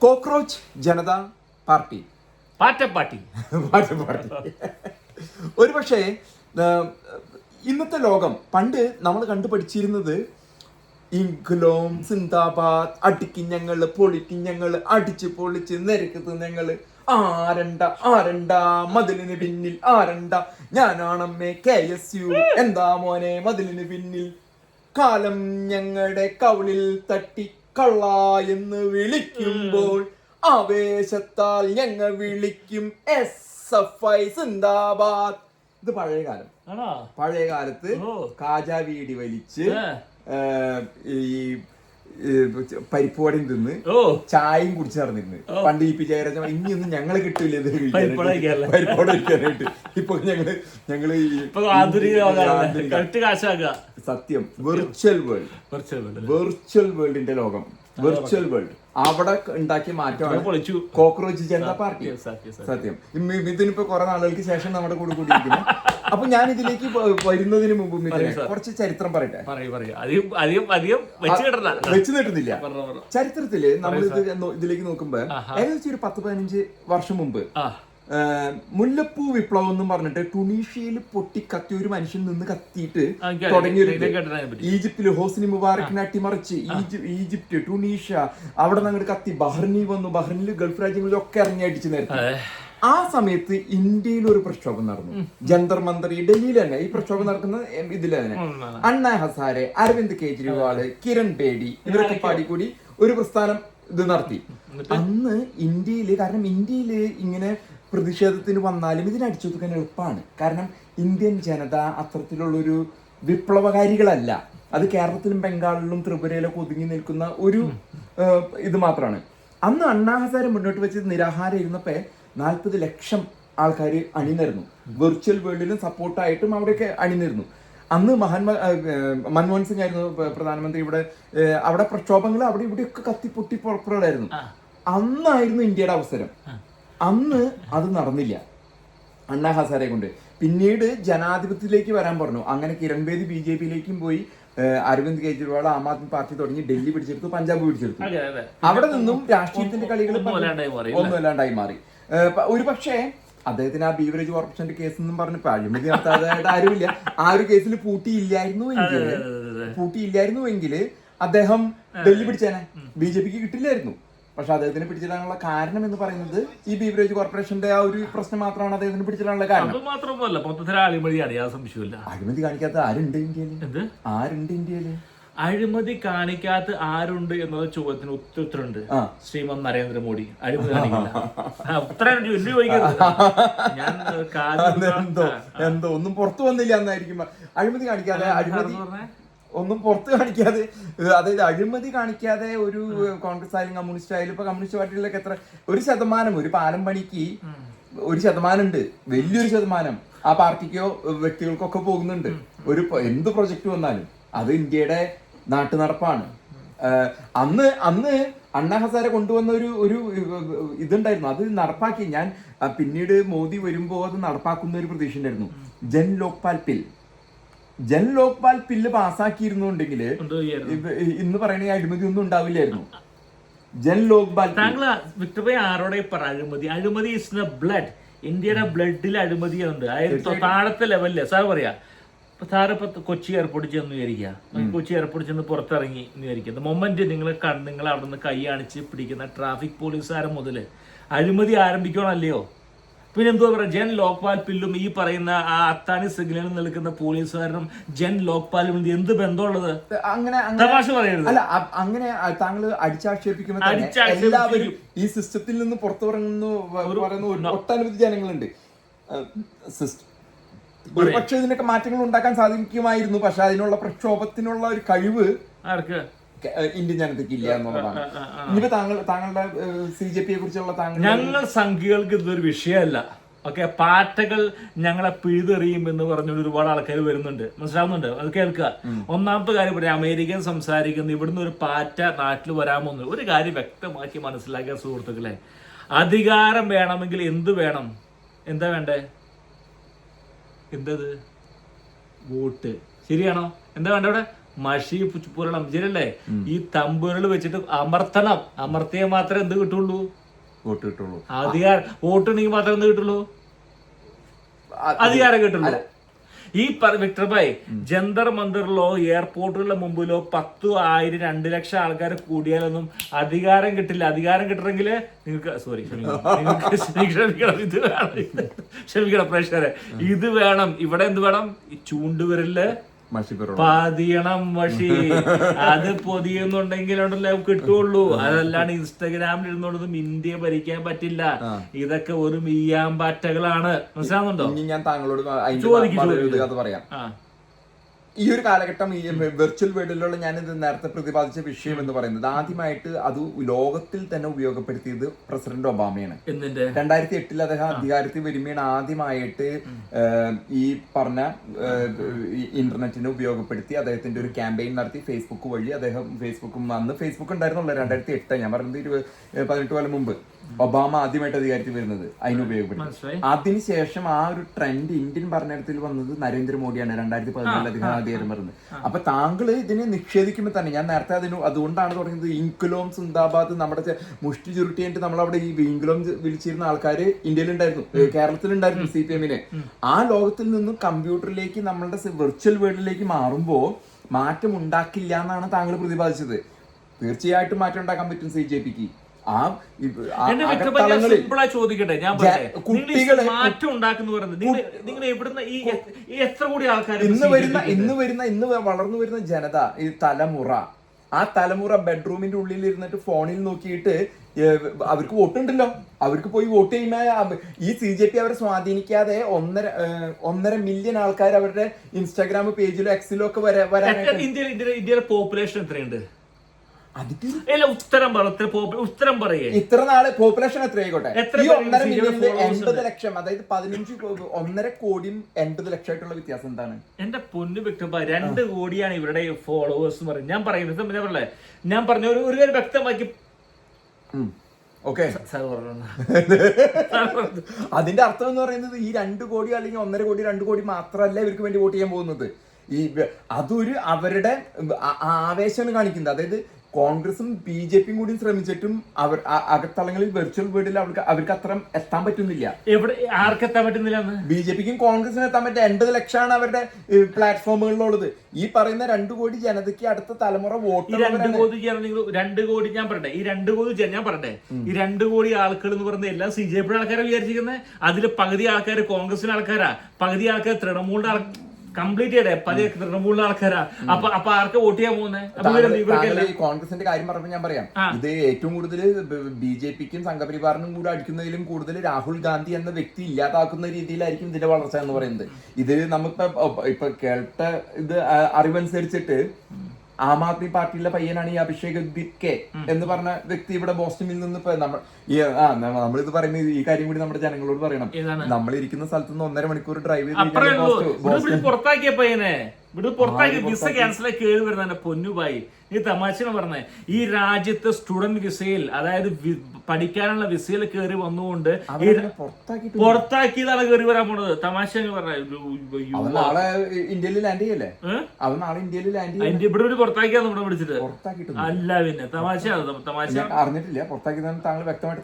Cockroach Janata party പാറ്റപ്പാട്ടി ഒരു പക്ഷേ ഇന്നത്തെ ലോകം പണ്ട് നമ്മൾ കണ്ടുപഠിച്ചിരുന്നത് ഇൻക്ലോം സിന്ദാബാദ് അടിക്കിഞ്ഞങ്ങള് പൊളിക്കിഞ്ഞങ്ങള് അടിച്ച് പൊളിച്ച് നിരക്ക് ഞങ്ങള് ആരണ്ട മതിലിന് പിന്നിൽ ആരണ്ട ഞാനാണമ്മേ KSU എന്താ മോനെ മതിലിന് പിന്നിൽ കാലം ഞങ്ങളുടെ കവിളിൽ തട്ടി കള്ള എന്ന് വിളിക്കുമ്പോൾ ആവേശത്താൽ ഞങ്ങൾ വിളിക്കും SFI സിന്ദാബാദ്. ഇത് പഴയ കാലം. പഴയ കാലത്ത് കാജാ വീടി വലിച്ച് ഈ പരിപ്പുവടയും തിന്ന് ചായയും കുടിച്ച് നടന്നിരുന്നു പണ്ട് ഈ ജയരാജ. ഇനിയൊന്നും ഞങ്ങള് കിട്ടൂല ഇത് പരിപ്പുവട കഴിക്കാനായിട്ട്. ഇപ്പൊ ഞങ്ങള് സത്യം വെർച്വൽ വേൾഡിന്റെ ലോകം, വെർച്വൽ വേൾഡ്. അവിടെ ഉണ്ടാക്കിയ മാറ്റമാണ് കോക്രോച്ച് ജനതാ പാർട്ടി. സത്യം ഇതിനിപ്പോ കുറെ നാളുകൾക്ക് ശേഷം നമ്മുടെ കൂടെ കൂടിയിരിക്കുന്നു. അപ്പൊ ഞാൻ ഇതിലേക്ക് വരുന്നതിന് മുമ്പ് കുറച്ച് ചരിത്രം പറയട്ടെ. വെച്ച് നീട്ടുന്നില്ല. ചരിത്രത്തില് നമ്മൾ ഇതിലേക്ക് നോക്കുമ്പോ ഏകദേശം ഒരു 10-15 വർഷം മുമ്പ് മുല്ലപ്പൂ വിപ്ലവം എന്നും പറഞ്ഞിട്ട് ടുണീഷ്യയിൽ പൊട്ടിക്കത്തി ഒരു മനുഷ്യൻ നിന്ന് കത്തിയിട്ട് തുടങ്ങിയൊരു ഈജിപ്തില് ഹോസ്നി മുബാറക്കിനെ അട്ടിമറിച്ച് ഈജിപ്ത്, ടുണീഷ്യ അവിടെ നിന്ന് അങ്ങോട്ട് കത്തി ബഹ്റിനി വന്നു. ബഹ്റിനിൽ ഗൾഫ് രാജ്യങ്ങളിലൊക്കെ ഇറങ്ങി അടിച്ചു നേരത്തെ. ആ സമയത്ത് ഇന്ത്യയിൽ ഒരു പ്രക്ഷോഭം നടന്നു. ജന്തർ മന്ദർ ഡൽഹിയിൽ തന്നെ ഈ പ്രക്ഷോഭം നടക്കുന്ന ഇതിൽ തന്നെ അണ്ണാ ഹസാരെ, അരവിന്ദ് കെജ്രിവാള്, കിരൺ ബേഡി ഇവരൊക്കെ പാടിക്കൂടി ഒരു പ്രസ്ഥാനം ഇത് നടത്തി. അന്ന് ഇന്ത്യയില്, കാരണം ഇന്ത്യയില് ഇങ്ങനെ പ്രതിഷേധത്തിന് വന്നാലും ഇതിനടിച്ചൊതുക്കാൻ എളുപ്പമാണ്. കാരണം ഇന്ത്യൻ ജനത അത്തരത്തിലുള്ളൊരു വിപ്ലവകാരികളല്ല. അത് കേരളത്തിലും ബംഗാളിലും ത്രിപുരയിലൊക്കെ ഒതുങ്ങി നിൽക്കുന്ന ഒരു ഇത് മാത്രമാണ്. അന്ന് അണ്ണാ ഹസാരെ മുന്നോട്ട് വെച്ച് നിരാഹാരം ഇരുന്നപ്പോ 40 ലക്ഷം ആൾക്കാർ അണിനിരന്നു. വെർച്വൽ വേൾഡിലും സപ്പോർട്ടായിട്ടും അവിടെയൊക്കെ അണിനിരന്നു. അന്ന് മൻമോഹൻ സിംഗ് ആയിരുന്നു പ്രധാനമന്ത്രി. അവിടെ പ്രക്ഷോഭങ്ങൾ അവിടെ ഇവിടെയൊക്കെ കത്തിപ്പൊട്ടി പുറപ്പെടായിരുന്നു. അന്നായിരുന്നു ഇന്ത്യയുടെ അവസരം. അന്ന് അത് നടന്നില്ല അണ്ണാ ഹസാരെ കൊണ്ട്. പിന്നീട് ജനാധിപത്യത്തിലേക്ക് വരാൻ പറഞ്ഞു. അങ്ങനെ കിരൺ ബേദി BJP-യിലേക്കും പോയി. അരവിന്ദ് കെജ്രിവാൾ ആം ആദ്മി പാർട്ടി തുടങ്ങി ഡൽഹി പിടിച്ചെടുത്തു, പഞ്ചാബ് പിടിച്ചെടുത്തു. അവിടെ നിന്നും രാഷ്ട്രീയത്തിന്റെ കളികൾ ഒന്നുമല്ലാണ്ടായി മാറി. ഒരു പക്ഷേ അദ്ദേഹത്തിന് ആ ബീവറേജ് കോർപ്പറേഷന്റെ കേസ് എന്നും പറഞ്ഞപ്പോ അഴിമതി നടത്താതായിട്ട് ആരുമില്ല. ആ ഒരു കേസിൽ പൂട്ടിയില്ലായിരുന്നുവെങ്കിൽ അദ്ദേഹം ഡൽഹി പിടിച്ചേനെ, BJP-ക്ക് കിട്ടില്ലായിരുന്നു. പക്ഷെ അദ്ദേഹത്തിന് പിടിച്ചിടാനുള്ള കാരണം എന്ന് പറയുന്നത് ഈ ബീവറേജ് കോർപ്പറേഷന്റെ ആ ഒരു പ്രശ്നം മാത്രമാണ് അദ്ദേഹത്തിന് പിടിച്ചിടാനുള്ള കാരണം. അഴിമതി കാണിക്കാത്ത ആരുണ്ട് ഇന്ത്യയില്? അഴിമതി കാണിക്കാത്ത ആരുണ്ട് എന്നുള്ള ചോദ്യത്തിന് ഉത്തരമുണ്ട്. ശ്രീമൻ നരേന്ദ്രമോദി അഴിമതി കാണിക്കില്ല. എന്തോ ഒന്നും പുറത്തു വന്നില്ല എന്നായിരിക്കും. അഴിമതി കാണിക്കാതെ ഒന്നും പുറത്ത് കാണിക്കാതെ, അതായത് അഴിമതി കാണിക്കാതെ ഒരു കോൺഗ്രസ് ആയാലും കമ്മ്യൂണിസ്റ്റ് ആയാലും ഇപ്പൊ കമ്മ്യൂണിസ്റ്റ് പാർട്ടികളിലൊക്കെ എത്ര ഒരു പാലം പണിക്ക് 1% ഉണ്ട്, വലിയൊരു ശതമാനം ആ പാർട്ടിക്കോ വ്യക്തികൾക്കൊക്കെ പോകുന്നുണ്ട്. എന്ത് പ്രൊജക്ട് വന്നാലും അത് ഇന്ത്യയുടെ നാട്ടു നടപ്പാണ്. അന്ന് അണ്ണാ ഹസാരെ കൊണ്ടുവന്ന ഒരു ഇതുണ്ടായിരുന്നു, അത് നടപ്പാക്കി. ഞാൻ പിന്നീട് മോദി വരുമ്പോ അത് നടപ്പാക്കുന്ന ഒരു പ്രതീക്ഷ ഉണ്ടായിരുന്നു. ജൻ ലോക്പാൽ ബില്ല് പാസ്സാക്കിയിരുന്നുണ്ടെങ്കിൽ ഇന്ന് പറയണ അഴിമതി ഒന്നും ഉണ്ടാവില്ലായിരുന്നു. ജൻ ലോക്പാൽ അഴിമതി ഇസ് ദ ബ്ലഡ്. ഇന്ത്യയുടെ ബ്ലഡിൽ അഴിമതി ഉണ്ട്. താഴത്തെ ലെവലില് സാർ പറയാ, സാറ് ഇപ്പൊ കൊച്ചി എയർപോർട്ടിൽ ചെന്ന് വിചാരിക്കുക, കൊച്ചി എയർപോർട്ടിൽ ചെന്ന് പുറത്തിറങ്ങി എന്ന് വിചാരിക്കുക. മൊമെന്റ് നിങ്ങൾ അവിടെ നിന്ന് കൈ അണിച്ച് പിടിക്കുന്ന ട്രാഫിക് പോലീസുകാരൻ മുതല് അഴിമതി ആരംഭിക്കണമല്ലയോ? പിന്നെ എന്തുവാ പറയാ, ജൻ ലോക്പാൽ ബില്ലും ഈ പറയുന്ന ആ അത്താണി സിഗ്നലിൽ നിൽക്കുന്ന പോലീസുകാരനും ജൻ ലോക്പാലും എന്ത് ബന്ധമുള്ളത്? തമാശ പറയരുത്. അല്ല, അങ്ങനെ താങ്കൾ അടിച്ചാക്ഷേപിക്കുമ്പോൾ എല്ലാവരും ഈ സിസ്റ്റത്തിൽ നിന്ന് പുറത്തിറങ്ങുന്നു പറയുന്ന ഒട്ടനവധി ജനങ്ങളുണ്ട്. ഒരുപക്ഷെ ഇതിനൊക്കെ മാറ്റങ്ങൾ ഉണ്ടാക്കാൻ സാധിക്കുമായിരുന്നു. പക്ഷെ അതിനുള്ള പ്രക്ഷോഭത്തിനുള്ള ഒരു കഴിവ് ഇന്ത്യൻ ജനതയ്ക്ക് ഇല്ല എന്നുള്ളതാണ്. ഇനിയിപ്പോ താങ്കളുടെ CJP-യെ കുറിച്ചുള്ള ഞങ്ങൾ സംഘികൾക്ക് ഇതൊരു വിഷയമല്ല. ഓക്കെ, പാറ്റകൾ ഞങ്ങളെ പിഴുതെറിയും എന്ന് പറഞ്ഞുകൊണ്ട് ഒരുപാട് ആൾക്കാർ വരുന്നുണ്ട്, മനസ്സിലാവുന്നുണ്ട്. അത് കേൾക്കുക. ഒന്നാമത്തെ കാര്യം പറയാം, അമേരിക്കൻ സംസാരിക്കുന്ന ഇവിടുന്ന് ഒരു പാറ്റ നാട്ടിൽ വരാമെന്ന് ഒരു കാര്യം വ്യക്തമാക്കി മനസ്സിലാക്കിയ സുഹൃത്തുക്കളെ, അധികാരം വേണമെങ്കിൽ എന്ത് വേണം? എന്താ വേണ്ടേ? എന്തത്? വോട്ട്. ശരിയാണോ? എന്താ വേണ്ട? ഇവിടെ മഷി പുരണം ശരിയല്ലേ? ഈ തമ്പുകൾ വെച്ചിട്ട് അമർത്തിയാൽ മാത്രമേ എന്ത് കിട്ടുള്ളൂ? വോട്ട് കിട്ടുള്ളൂ. വോട്ട് ഉണ്ടെങ്കിൽ മാത്രമേ എന്ത് കിട്ടുള്ളൂ? അധികാരം കിട്ടുള്ളൂ. ഈ വിക്ടർ ഭായ്, ജന്തർ മന്ദിറിലോ എയർപോർട്ടുകളുടെ മുമ്പിലോ 10, 1000, 2 ലക്ഷം ആൾക്കാർ കൂടിയാലൊന്നും അധികാരം കിട്ടില്ല. അധികാരം കിട്ടണമെങ്കിൽ നിങ്ങൾക്ക് ക്ഷമിക്കണം പ്രേക്ഷകരെ, ഇത് വേണം. ഇവിടെ എന്ത് വേണം? ഈ ചൂണ്ടുവിരലില് പതിയണം മഷി. അത് പൊതിയുന്നുണ്ടെങ്കിലുണ്ടല്ലോ കിട്ടുള്ളൂ. അതല്ലാണ്ട് ഇൻസ്റ്റഗ്രാമിൽ ഇരുന്നോണ്ടൊന്നും ഇന്ത്യ ഭരിക്കാൻ പറ്റില്ല. ഇതൊക്കെ ഒരു മീയാമ്പാറ്റകളാണ്. മനസ്സിലാവുന്നുണ്ടോ? ഞാൻ താങ്കളോട് ചോദിക്കും പറയാം. ഈ ഒരു കാലഘട്ടം ഈ വെർച്വൽ വേൾഡിലുള്ള ഞാനിത് നേരത്തെ പ്രതിപാദിച്ച വിഷയം എന്ന് പറയുന്നത് ആദ്യമായിട്ട് അത് ലോകത്തിൽ തന്നെ ഉപയോഗപ്പെടുത്തിയത് പ്രസിഡന്റ് ഒബാമയാണ്. 2008 അദ്ദേഹം അധികാരത്തിൽ വരുമ്പോഴാണ് ആദ്യമായിട്ട് ഈ പറഞ്ഞ ഇന്റർനെറ്റിനെ ഉപയോഗപ്പെടുത്തി അദ്ദേഹത്തിന്റെ ഒരു ക്യാമ്പയിൻ നടത്തി ഫേസ്ബുക്ക് വഴി. അന്ന് ഫേസ്ബുക്ക് ഉണ്ടായിരുന്നുള്ളൂ 2008, ഞാൻ പറഞ്ഞത് 18 കൊല്ലം മുമ്പ് ഒബാമ ആദ്യമായിട്ട് അധികാരത്തിൽ വരുന്നത് അതിന് ഉപയോഗപ്പെടുത്തി. അതിനുശേഷം ആ ഒരു ട്രെൻഡ് ഇന്ത്യൻ ഭരണത്തിൽ വന്നത് നരേന്ദ്രമോദിയാണ് 2014 അധികാരം വരുന്നത്. അപ്പൊ താങ്കൾ ഇതിനെ നിഷേധിക്കുമ്പോൾ തന്നെ ഞാൻ നേരത്തെ അതുകൊണ്ടാണ് തുടങ്ങിയത് ഇൻകുലോം സിന്ദാബാദ്, നമ്മുടെ മുഷ്ടി ചുരുട്ടിയായിട്ട് നമ്മളവിടെ ഈ ഇൻകുലോം വിളിച്ചിരുന്ന ആൾക്കാർ ഇന്ത്യയിലുണ്ടായിരുന്നു, കേരളത്തിലുണ്ടായിരുന്നു CPM-ന്. ആ ലോകത്തിൽ നിന്നും കമ്പ്യൂട്ടറിലേക്ക് നമ്മളുടെ വെർച്വൽ വേൾഡിലേക്ക് മാറുമ്പോൾ മാറ്റം ഉണ്ടാക്കില്ല എന്നാണ് താങ്കൾ പ്രതിപാദിച്ചത്. തീർച്ചയായിട്ടും മാറ്റം ഉണ്ടാക്കാൻ പറ്റും CJPക്ക്. ചോദിക്കട്ടെ, ഞാൻ കുട്ടികളെ മാറ്റം ഉണ്ടാക്കുന്ന പറയുന്നത് നിങ്ങൾ എവിടുന്ന ഈ എത്ര കൂടി ആൾക്കാർ ഇന്ന് വളർന്നു വരുന്ന ജനത, ഈ തലമുറ, ആ തലമുറ ബെഡ്റൂമിന്റെ ഉള്ളിൽ ഇരുന്നിട്ട് ഫോണിൽ നോക്കിയിട്ട് അവർക്ക് വോട്ടുണ്ടല്ലോ, അവർക്ക് പോയി വോട്ട് ചെയ്യുമ്പോൾ ഈ CJP അവരെ സ്വാധീനിക്കാതെ 1.5 മില്യൺ ആൾക്കാർ അവരുടെ ഇൻസ്റ്റാഗ്രാം പേജിലോ എക്സിലോ ഒക്കെ വരാനായിട്ട്. ഇന്ത്യയിലെ പോപ്പുലേഷൻ എത്രയുണ്ട്? ഉത്തരം പറയേ. ഇത്ര നാള് പോപ്പുലേഷൻ എത്ര ആയിക്കോട്ടെ, ഈ 1.5 മില്യണിൽ 80 ലക്ഷം, അതായത് 1.5 കോടിയും 80 ലക്ഷമായിട്ടുള്ള വ്യത്യാസം എന്താണ്? എന്റെ പൊന്നു വ്യക്തമായി 2 കോടിയാണ് ഇവരുടെ ഫോളോവേഴ്സ് എന്ന് പറയും. ഞാൻ പറയുന്നത് ഞാൻ പറഞ്ഞ ഒരു കാര്യം വ്യക്തമാക്കി. അതിന്റെ അർത്ഥം എന്ന് പറയുന്നത് ഈ 2 കോടി അല്ലെങ്കിൽ 1.5 കോടി 2 കോടി മാത്രമല്ല ഇവർക്ക് വേണ്ടി വോട്ട് ചെയ്യാൻ പോകുന്നത്. അതൊരു അവരുടെ ആവേശമാണ് കാണിക്കുന്നത്. അതായത് കോൺഗ്രസും BJPയും കൂടി ശ്രമിച്ചിട്ടും അകത്തളങ്ങളിൽ വെർച്വൽ വേൾഡിൽ അവർക്ക് അത്ര എത്താൻ പറ്റുന്നില്ല. ആർക്കെത്താൻ പറ്റുന്നില്ല? BJPക്കും കോൺഗ്രസിനും എത്താൻ പറ്റുക 80 ലക്ഷമാണ് അവരുടെ പ്ലാറ്റ്ഫോമുകളിലുള്ളത്. ഈ പറയുന്ന 2 കോടി ജനതയ്ക്ക് അടുത്ത തലമുറ വോട്ട് 2 കോടി ഞാൻ പറയട്ടെ, ഈ 2 കോടി ഞാൻ പറയട്ടെ, ഈ 2 കോടി ആൾക്കാർ എന്ന് പറയുന്നത് എല്ലാം CJP ആൾക്കാരെ വിചാരിച്ചിരിക്കുന്നത്. അതിൽ പകുതി ആൾക്കാർ കോൺഗ്രസിന്റെ ആൾക്കാരാ, പകുതി ആൾക്കാർ തൃണമൂലിന്റെ കംപ്ലീറ്റ് ചെയ്യട്ടെ, പല തൃണമൂലിന്റെ ആൾക്കാരാ. അപ്പൊ ആർക്ക് വോട്ട് ചെയ്യാൻ പോകുന്നത്? കോൺഗ്രസിന്റെ കാര്യം പറഞ്ഞപ്പോൾ ഞാൻ പറയാം, ഇത് ഏറ്റവും കൂടുതൽ BJPക്കും സംഘപരിവാറിനും കൂടെ അടിക്കുന്നതിലും കൂടുതൽ രാഹുൽ ഗാന്ധി എന്ന വ്യക്തി ഇല്ലാതാക്കുന്ന രീതിയിലായിരിക്കും ഇതിന്റെ വളർച്ച എന്ന് പറയുന്നത്. ഇത് ഇപ്പൊ കേട്ട ഇത് അറിവനുസരിച്ചിട്ട് ആം ആദ്മി പാർട്ടിയിലെ പയ്യനാണ് ഈ അഭിഷേക് ദിക്കെ എന്ന് പറഞ്ഞ വ്യക്തി ഇവിടെ ബോസ്റ്റണിൽ നിന്ന് നമ്മളിത് പറയുന്നത് ഈ കാര്യം കൂടി നമ്മുടെ ജനങ്ങളോട് പറയണം. നമ്മൾ ഇരിക്കുന്ന സ്ഥലത്ത് നിന്ന് 1.5 മണിക്കൂർ ഡ്രൈവ് ചെയ്ത് പുറത്താക്കിയ പയ്യനെ ഇവിടെ പുറത്താക്കി വിസ ക്യാൻസലായി കേറി വരുന്ന പൊന്നുപായി. ഈ തമാശ പറഞ്ഞേ, ഈ രാജ്യത്ത് സ്റ്റുഡന്റ് വിസയിൽ, അതായത് പഠിക്കാനുള്ള വിസയിൽ കയറി വന്നുകൊണ്ട് പുറത്താക്കിയതാണ് കയറി വരാൻ പോണത്. തമാശ നാളെ ഇന്ത്യയിൽ ലാൻഡ് ചെയ്യല്ലേ? അവൻ നാളെ ഇന്ത്യയിൽ ലാൻഡ് ചെയ്യും. ഇവിടെ ഒരു പുറത്താക്കിയാ നമ്മുടെ പിടിച്ചിട്ട് അല്ല, പിന്നെ തമാശ തമാശ അറിഞ്ഞിട്ടില്ല. പുറത്താക്കിയതാണ് താങ്കൾ വ്യക്തമായിട്ട്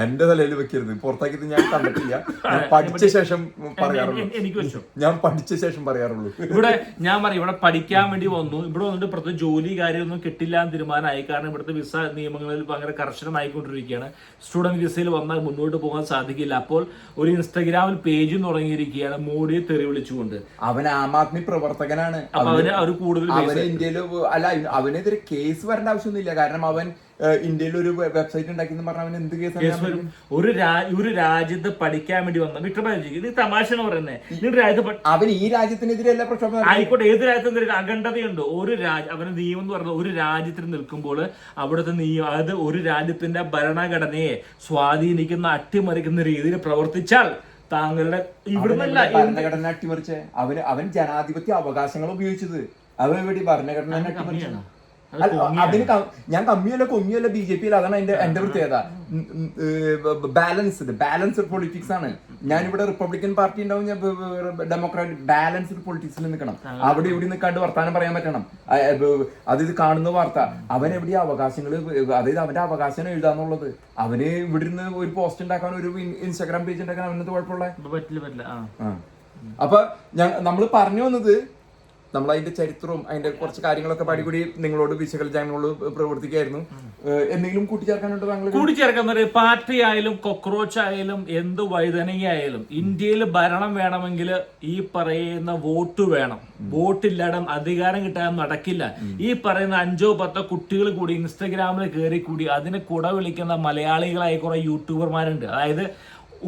എന്റെ തലയിൽ വെക്കരുത്. പുറത്താക്കിയത് ഞാൻ കണ്ടിട്ടില്ല. പഠിച്ച ശേഷം പറയാറുള്ളൂ. ഞാൻ പഠിച്ച ശേഷം പറയാറുള്ളൂ. ഇവിടെ ഞാൻ പറയും, ഇവിടെ പഠിക്കാൻ വേണ്ടി വന്നു, ഇവിടെ വന്നിട്ട് പ്രത്യേക ജോലി കാര്യമൊന്നും കിട്ടില്ല എന്ന് തീരുമാനമായി. കാരണം ഇവിടുത്തെ വിസ നിയമങ്ങളിൽ ഭയങ്കര കർശനമായിക്കൊണ്ടിരിക്കുകയാണ്. സ്റ്റുഡന്റ് വിസയിൽ വന്നാൽ മുന്നോട്ട് പോകാൻ സാധിക്കില്ല. അപ്പോൾ ഒരു ഇൻസ്റ്റഗ്രാമിൽ പേജ് തുടങ്ങിയിരിക്കുകയാണ് മോഡിയെ തെറി വിളിച്ചുകൊണ്ട്. അവൻ ആം ആദ്മി പ്രവർത്തകനാണ്. കൂടുതൽ ഇന്ത്യയിൽ അല്ല, അവനെതിരെ കേസ് വരേണ്ട ആവശ്യമൊന്നുമില്ല. കാരണം അവൻ ഇന്ത്യയിൽ ഒരു വെബ്സൈറ്റ് ഉണ്ടാക്കി പറഞ്ഞ എന്ത് കേസ്? ഒരു രാജ്യത്ത് പഠിക്കാൻ വേണ്ടി വന്ന വിക്രമാദിത്യ, ഇത് തമാശ എന്ന് പറയുന്നത്. അവൻ ഈ രാജ്യത്തിനെതിരെയല്ല പ്രക്ഷോഭം. ആയിക്കോട്ടെ, ഏത് രാജ്യത്തിനെതിരെ അഖണ്ഡതയുണ്ട്. അവന് നിയമം എന്ന് പറയുന്നത് ഒരു രാജ്യത്തിൽ നിൽക്കുമ്പോൾ അവിടുത്തെ നിയമം, അതായത് ഒരു രാജ്യത്തിന്റെ ഭരണഘടനയെ സ്വാധീനിക്കുന്ന അട്ടിമറിക്കുന്ന രീതിയിൽ പ്രവർത്തിച്ചാൽ താങ്കളുടെ ഇവിടുന്നല്ല ഭരണഘടന അട്ടിമറിച്ച് അവൻ ജനാധിപത്യ അവകാശങ്ങൾ ഉപയോഗിച്ചത്. അവൻ ഇവിടെ ഭരണഘടന അട്ടിമറിച്ചാണ്. അതിന് ഞാൻ കമ്മിയല്ല കൊങ്ങിയല്ല BJP അതാണ് എന്റെ പ്രത്യേകത. ബാലൻസ്ഡ് പൊളിറ്റിക്സ് ആണ്. ഞാനിവിടെ റിപ്പബ്ലിക്കൻ പാർട്ടി ഉണ്ടാവും, ഞാൻ ഡെമോക്രാറ്റിക് ബാലൻസ്ഡ് പൊളിറ്റിക്സിൽ നിൽക്കണം. അവിടെ ഇവിടെ നിൽക്കാണ്ട് വർത്താനം പറയാൻ പറ്റണം. അത് ഇത് കാണുന്ന വാർത്ത അവൻ എവിടെയാ അവകാശങ്ങൾ, അതായത് അവന്റെ അവകാശം എഴുതാന്നുള്ളത്. അവന് ഇവിടെ നിന്ന് ഒരു പോസ്റ്റ് ഉണ്ടാക്കാൻ, ഒരു ഇൻസ്റ്റാഗ്രാം പേജ് ഉണ്ടാക്കാൻ അവനത് കുഴപ്പമുള്ള അപ്പൊ നമ്മള് പറഞ്ഞു വന്നത്, നമ്മൾ അതിന്റെ ചരിത്രവും അതിന്റെ കുറച്ച് കാര്യങ്ങളൊക്കെ പാടിക്കൂടി നിങ്ങളോട് വിശകല ജാമ്യങ്ങളോട് പ്രവർത്തിക്കായിരുന്നു. എന്തെങ്കിലും കൂട്ടിച്ചേർക്കാനുണ്ടോ താങ്കൾ? കൂട്ടിച്ചേർക്കാൻ പാർട്ടി ആയാലും കൊക്രോച്ച് ആയാലും എന്ത് വഴുതനങ്ങ ആയാലും ഇന്ത്യയിൽ ഭരണം വേണമെങ്കിൽ ഈ പറയുന്ന വോട്ട് വേണം. വോട്ടില്ലാതെ അധികാരം കിട്ടാൻ നടക്കില്ല. ഈ പറയുന്ന 5-10 കുട്ടികൾ കൂടി ഇൻസ്റ്റഗ്രാമിൽ കയറി കൂടി അതിനെ കുട വിളിക്കുന്ന മലയാളികളായ കുറെ യൂട്യൂബർമാരുണ്ട്. അതായത്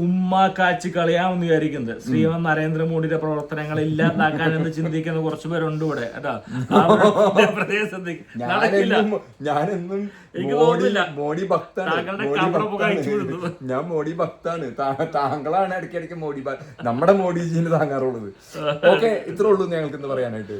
ഉമ്മ കാച്ചി കളയാമെന്ന് വിചാരിക്കുന്നത് ശ്രീമൻ നരേന്ദ്രമോദിയുടെ പ്രവർത്തനങ്ങൾ ഇല്ലാതാക്കാൻ എന്ന് ചിന്തിക്കുന്ന കുറച്ചു പേരുണ്ട് ഇവിടെ കേട്ടോ. പ്രദേശത്ത് നടക്കില്ല. ഞാനെന്നും മോഡി ഭക്താണ്. ഞാൻ മോഡി ഭക്താണ്. താങ്കളാണ് ഇടയ്ക്കിടയ്ക്ക് മോഡി, നമ്മുടെ മോഡിജിനെ താങ്ങാറുള്ളത്. ഓക്കെ, ഇത്രേ ഉള്ളൂ ഞങ്ങൾക്ക് ഇന്ന് പറയാനായിട്ട്.